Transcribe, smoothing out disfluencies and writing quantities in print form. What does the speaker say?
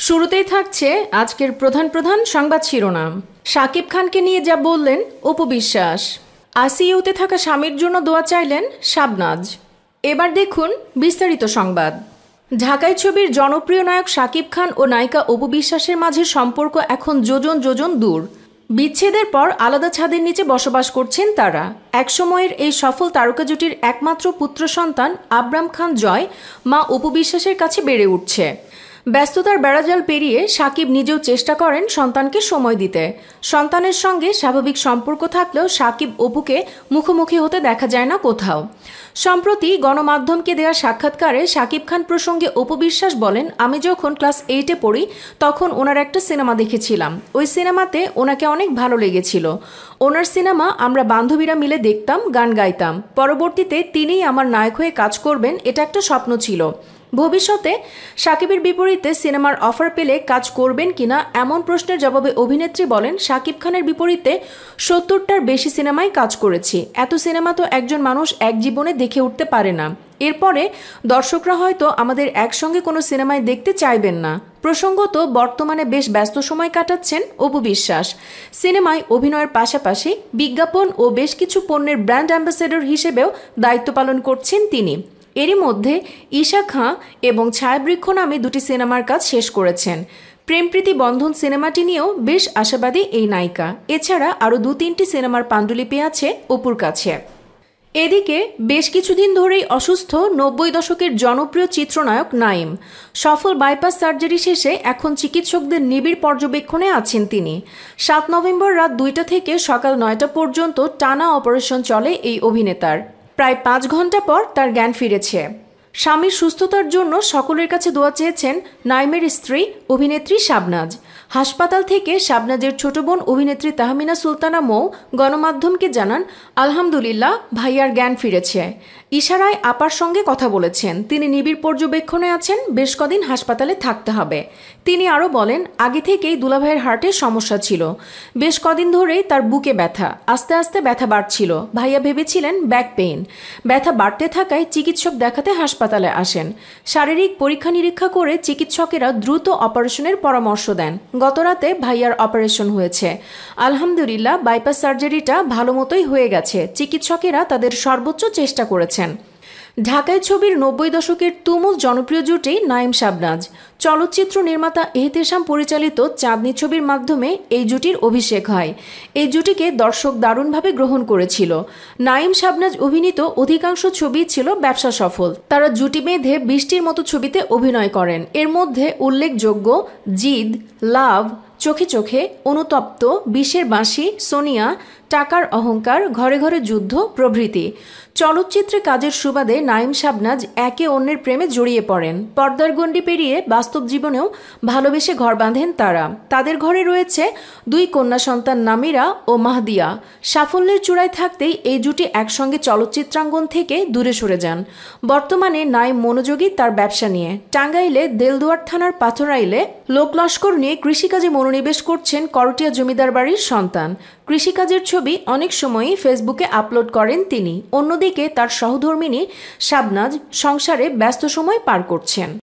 শুরুতেই থাকছে আজকের প্রধান প্রধান সংবাদ শিরোনাম। শাকিব খানকে নিয়ে যা বললেন অপু বিশ্বাস। আইসিইউতে থাকা স্বামীর জন্য দোয়া চাইলেন শাবনাজ। এবার দেখুন বিস্তারিত সংবাদ। ঢাকাই ছবির জনপ্রিয় নায়ক শাকিব খান ও নায়িকা অপু বিশ্বাসের মাঝে সম্পর্ক এখন যোজন যোজন দূর। বিচ্ছেদের পর আলাদা ছাদের নিচে বসবাস করছেন তারা। একসময়ের এই সফল তারকা জুটির একমাত্র পুত্র সন্তান আবরাম খান জয় মা অপু বিশ্বাসের কাছে বেড়ে উঠছে। ব্যস্ততার বেড়াজাল পেরিয়ে শাকিব নিজেও চেষ্টা করেন সন্তানকে সময় দিতে। সন্তানের সঙ্গে স্বাভাবিক সম্পর্ক থাকলেও শাকিব অপুকে মুখোমুখি হতে দেখা যায় না কোথাও। সম্প্রতি গণমাধ্যমকে দেওয়া সাক্ষাৎকারে শাকিব খান প্রসঙ্গে অপু বিশ্বাস বলেন, আমি যখন ক্লাস 8-এ পড়ি তখন ওনার একটা সিনেমা দেখেছিলাম। ওই সিনেমাতে ওনাকে অনেক ভালো লেগেছিল। ওনার সিনেমা আমরা বান্ধবীরা মিলে দেখতাম, গান গাইতাম। পরবর্তীতে তিনিই আমার নায়ক হয়ে কাজ করবেন, এটা একটা স্বপ্ন ছিল। ভবিষ্যতে শাকিবের বিপরীতে সিনেমার অফার পেলে কাজ করবেন কিনা এমন প্রশ্নের জবাবে অভিনেত্রী বলেন, শাকিব খানের বিপরীতে 70টার বেশি সিনেমায় কাজ করেছি। এত সিনেমা তো একজন মানুষ এক জীবনে দেখে উঠতে পারে না। এরপরে দর্শকরা হয়তো আমাদের একসঙ্গে কোনো সিনেমায় দেখতে চাইবেন না। প্রসঙ্গত বর্তমানে বেশ ব্যস্ত সময় কাটাচ্ছেন অপু বিশ্বাস। সিনেমায় অভিনয়ের পাশাপাশি বিজ্ঞাপন ও বেশ কিছু পণ্যের ব্র্যান্ড অ্যাম্বাসেডর হিসেবেও দায়িত্ব পালন করছেন তিনি। এরই মধ্যে ঈশা খাঁ এবং ছায়াবৃক্ষ নামে দুটি সিনেমার কাজ শেষ করেছেন। প্রেমপ্রীতি বন্ধন সিনেমাটি নিয়েও বেশ আশাবাদী এই নায়িকা। এছাড়া আরও 2-3টি সিনেমার পাণ্ডুলিপি আছে অপুর কাছে। এদিকে বেশ কিছুদিন ধরেই অসুস্থ 90 দশকের জনপ্রিয় চিত্রনায়ক নাঈম। সফল বাইপাস সার্জারি শেষে এখন চিকিৎসকদের নিবিড় পর্যবেক্ষণে আছেন তিনি। 7 নভেম্বর রাত 2টা থেকে সকাল 9টা পর্যন্ত টানা অপারেশন চলে এই অভিনেতার। প্রায় 5 ঘন্টা পর তার জ্ঞান ফিরেছে। স্বামীর সুস্থতার জন্য সকলের কাছে দোয়া চেয়েছেন নাঈমের স্ত্রী অভিনেত্রী শাবনাজ। হাসপাতাল থেকে শাবনাজের ছোট বোন অভিনেত্রী তাহমিনা সুলতানা মৌ গণমাধ্যমকে জানান, আলহামদুলিল্লাহ ভাইয়ার জ্ঞান ফিরেছে। ইশারায় আপার সঙ্গে কথা বলেছেন, তিনি নিবিড় পর্যবেক্ষণে আছেন, বেশ কদিন হাসপাতালে থাকতে হবে। তিনি আরও বলেন, আগে থেকেই দুলাভাইয়ের হার্টের সমস্যা ছিল। বেশ কদিন ধরেই তার বুকে ব্যথা, আস্তে আস্তে ব্যথা বাড়ছিল। ভাইয়া ভেবেছিলেন ব্যাক পেইন। ব্যথা বাড়তে থাকায় চিকিৎসক দেখাতে হাসপাতালে আসেন। শারীরিক পরীক্ষা নিরীক্ষা করে চিকিৎসকেরা দ্রুত অপারেশনের পরামর্শ দেন। গতরাতে ভাইয়ার অপারেশন হয়েছে। আলহামদুলিল্লাহ বাইপাস সার্জারিটা ভালো মতোই হয়ে গেছে। চিকিৎসকেরা তাদের সর্বোচ্চ চেষ্টা করেছেন। ঢাকাই ছবির 90 দশকের তুমুল জনপ্রিয় জুটি নাঈম শাবনাজ। চলচ্চিত্র নির্মাতা এহতেশাম পরিচালিত চাঁদনি ছবির মাধ্যমে এই জুটির অভিষেক হয়। এই জুটিকে দর্শক দারুণভাবে গ্রহণ করেছিল। নাঈম শাবনাজ অভিনীত অধিকাংশ ছবি ছিল ব্যবসা সফল। তারা জুটি বেঁধে 20টির মতো ছবিতে অভিনয় করেন। এর মধ্যে উল্লেখযোগ্য জিদ, লাভ, চোখে চোখে, অনুতপ্ত, বিষের বাঁশি, সোনিয়া, টাকার অহংকার, ঘরে ঘরে যুদ্ধ প্রভৃতি। চলচ্চিত্রে কাজের সুবাদে নাঈম শাবনাজ একে অন্যের প্রেমে জড়িয়ে পড়েন। পর্দার গণ্ডি পেরিয়ে বাস্তব জীবনেও ভালোবেসে ঘর বাঁধেন তারা। তাদের ঘরে রয়েছে 2 কন্যা সন্তান নামিরা ও মাহদিয়া। সাফল্যের চূড়ায় থাকতেই এই জুটি একসঙ্গে চলচ্চিত্রাঙ্গন থেকে দূরে সরে যান। বর্তমানে নাঈম মনোযোগী তার ব্যবসা নিয়ে। টাঙ্গাইলে দেলদুয়ার থানার পাথরাইলে লোকলস্কর নিয়ে কৃষিকাজে মনোনিবেশ করছেন করটিয়া জমিদার বাড়ির সন্তান। কৃষিকাজের ছবি অনেক সময়ই ফেসবুকে আপলোড করেন তিনি। অন্যদিকে তার সহধর্মিণী শাবনাজ সংসারে ব্যস্ত সময় পার করছেন।